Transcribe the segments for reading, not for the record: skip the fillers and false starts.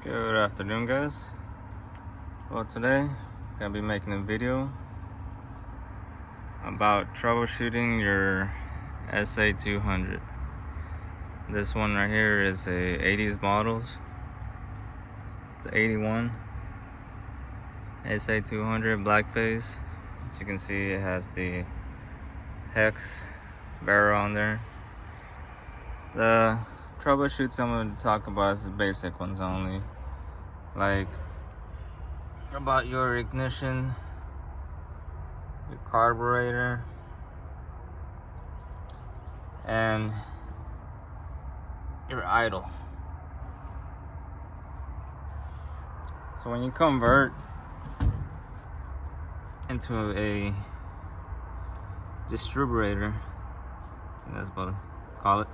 Good afternoon, guys. Well, today I'm gonna be making a video about troubleshooting your SA-200. This one right here is a 80s models. It's the 81 SA-200 blackface. As you can see, it has the hex barrel on there. The troubleshoots I'm going to talk about is the basic ones only, like about your ignition, your carburetor, and your idle. So when you convert into a distributor, that's what I call it,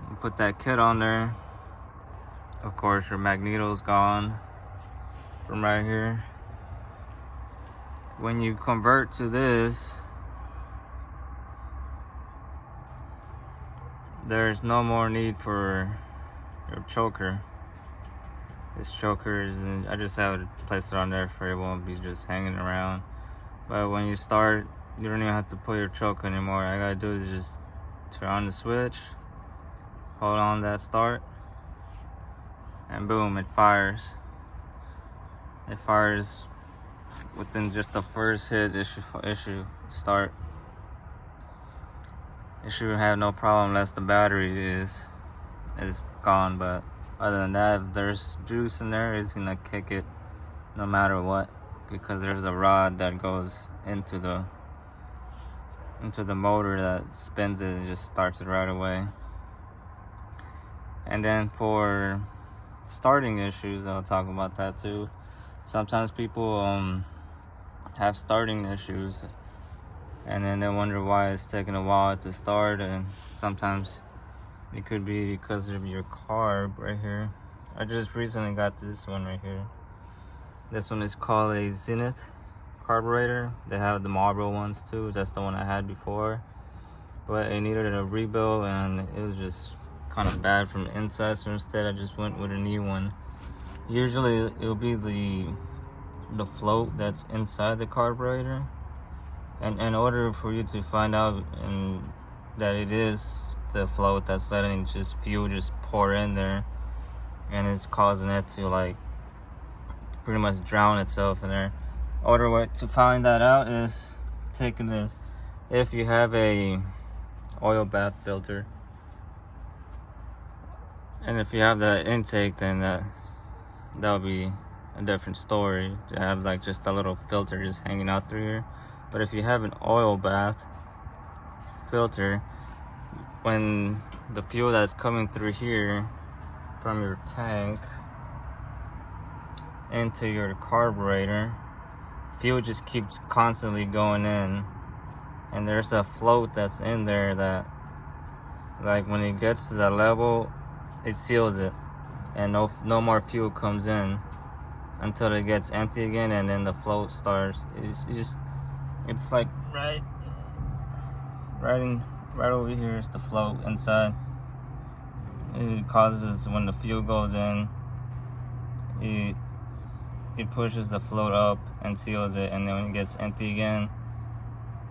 you put that kit on there. Of course, your magneto's gone from right here. When you convert to this, there's no more need for your choker. This choker is, I just have to place it on there for it won't be just hanging around. But when you start, you don't even have to put your choker anymore. All I gotta do is just turn on the switch, hold on that start, and boom, it fires. It fires within just the first hit. It should start. It should have no problem unless the battery is gone. But other than that, if there's juice in there, it's gonna kick it no matter what, because there's a rod that goes into the motor that spins it and just starts it right away. And then for starting issues, I'll talk about that too. Sometimes people have starting issues, and then they wonder why it's taking a while to start, and sometimes it could be because of your carb right here. I just recently got this one right here. This one is called a Zenith carburetor. They have the Marlboro ones too. That's the one I had before, but it needed a rebuild and it was just kind of bad from the inside, so instead I just went with a new one. Usually it'll be the float that's inside the carburetor, and in order for you to find out that it is the float that's letting just fuel just pour in there and it's causing it to like pretty much drown itself in there. Other way to find that out is taking this. If you have a oil bath filter, and if you have that intake, then that'll be a different story, to have like just a little filter just hanging out through here. But if you have an oil bath filter, when the fuel that's coming through here from your tank into your carburetor, fuel just keeps constantly going in, and there's a float that's in there that, like, when it gets to that level, it seals it, and no more fuel comes in until it gets empty again, and then the float starts. It's like right over here is the float inside. It causes, when the fuel goes in, it pushes the float up and seals it, and then when it gets empty again,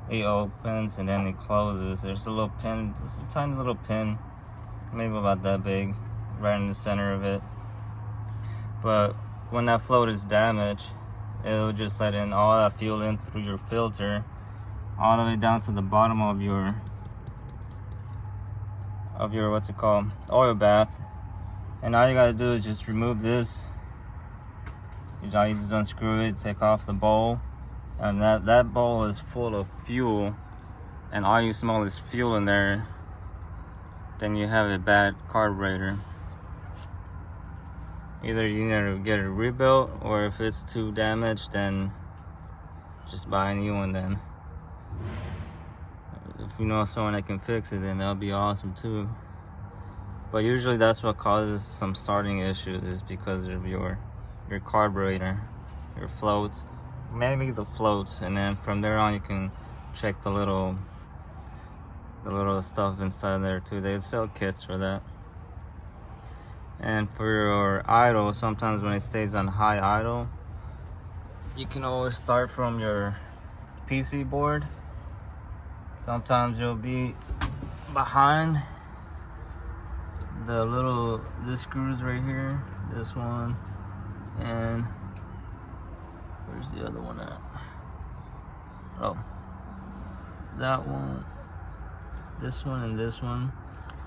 it opens and then it closes. There's a little pin, just a tiny little pin, maybe about that big, right in the center of it. But when that float is damaged, it'll just let in all that fuel in through your filter all the way down to the bottom of your what's it called, oil bath. And all you gotta do is just remove this. You just unscrew it, take off the bowl, and that bowl is full of fuel, and all you smell is fuel in there, then you have a bad carburetor. Either you need to get it rebuilt, or if it's too damaged, then just buy a new one then. If you know someone that can fix it, then that'll be awesome too. But usually that's what causes some starting issues, is because of your carburetor, your floats, mainly the floats, and then from there on you can check the little stuff inside there too. They sell kits for that. And for your idle, sometimes when it stays on high idle, you can always start from your PC board. Sometimes you'll be behind this screws right here, this one, and where's the other one at? Oh, that one, this one, and this one.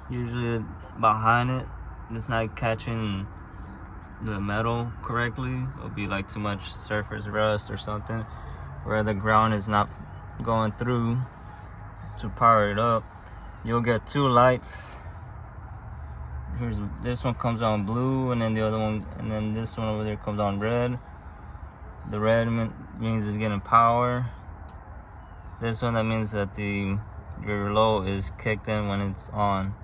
Usually behind it, it's not catching the metal correctly. It'll be like too much surface rust or something, where the ground is not going through to power it up. You'll get two lights. This one comes on blue, and then the other one, and then this one over there comes on red. The red means it's getting power. This one, that means that your low is kicked in when it's on,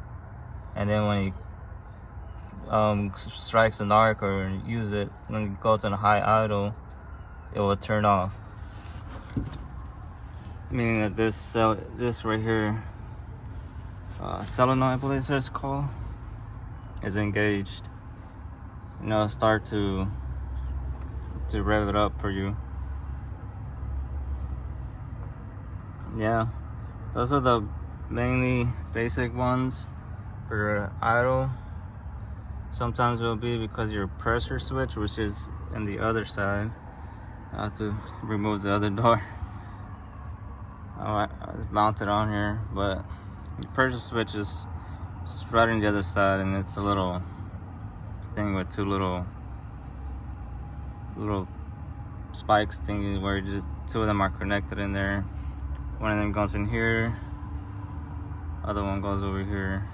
and then when it strikes an arc or use it, when it goes in a high idle, it will turn off. Meaning that this right here, solenoid, I believe it's called, is engaged. Start to rev it up for you. Yeah, those are the mainly basic ones for idle. Sometimes it'll be because your pressure switch, which is in the other side. I have to remove the other door. It's mounted on here, but the pressure switch is right on the other side, and it's a little thing with two little spikes thingy where just two of them are connected in there. One of them goes in here, other one goes over here.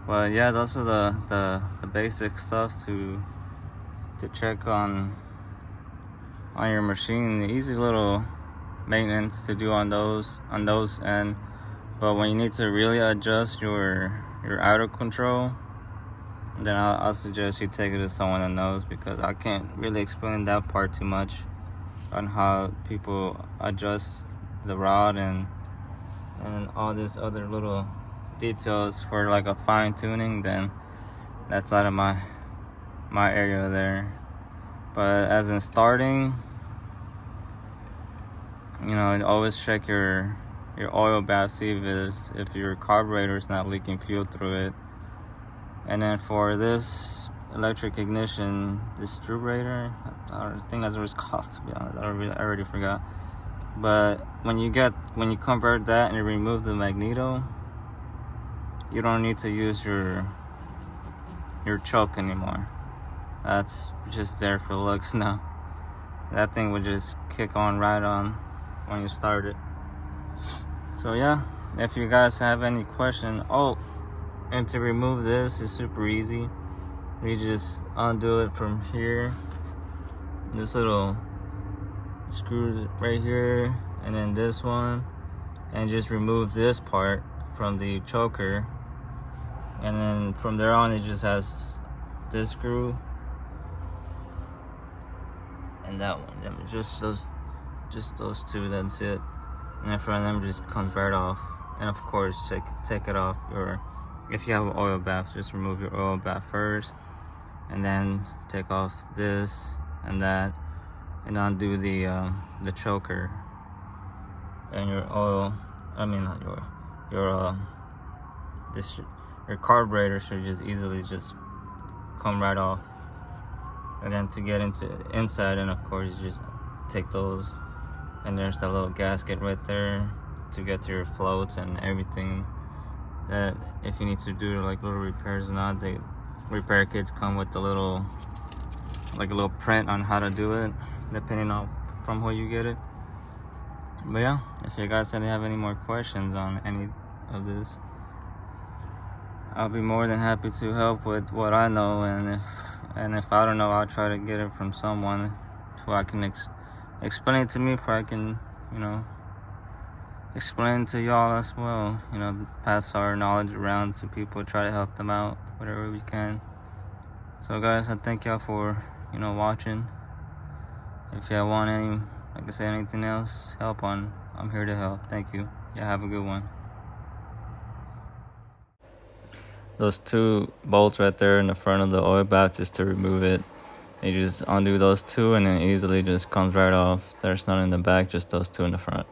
But yeah, those are the basic stuff to check on your machine. The easy little maintenance to do on those end. But when you need to really adjust your idle control, then I'll suggest you take it to someone that knows, because I can't really explain that part too much on how people adjust the rod and all these other little details for like a fine tuning. Then that's out of my area there. But as in starting, always check your oil bath, see if your carburetor is not leaking fuel through it. And then for this electric ignition distributor, I think that's what it's called, to be honest. I already forgot. But when you convert that and you remove the magneto, you don't need to use your choke anymore. That's just there for looks now. That thing would just kick on right on when you start it. So yeah, if you guys have any question, and to remove this is super easy. We just undo it from here. This little screw right here, and then this one, and just remove this part from the choker. And then from there on, it just has this screw and that one. Just those two. That's it. And then from them, just comes right off. And of course, take it off. Or if you have an oil bath, just remove your oil bath first, and then take off this and that, and undo the choker. And your oil, your carburetor should just easily just come right off. And then to get inside, and of course you just take those, and there's that little gasket right there to get to your floats and everything. That if you need to do like little repairs or not, the repair kits come with a little print on how to do it, depending on from where you get it. But yeah, if you guys have any more questions on any of this, I'll be more than happy to help with what I know, and if I don't know, I'll try to get it from someone who I can explain it to me, for I can explain to y'all as well. Pass our knowledge around to people, try to help them out whatever we can. So guys, I thank y'all for watching. If y'all want anything else help on, I'm here to help. Thank you. Yeah, have a good one. those two bolts right there in the front of the oil bath just to remove it. You just undo those two and it easily just comes right off. There's none in the back, just those two in the front.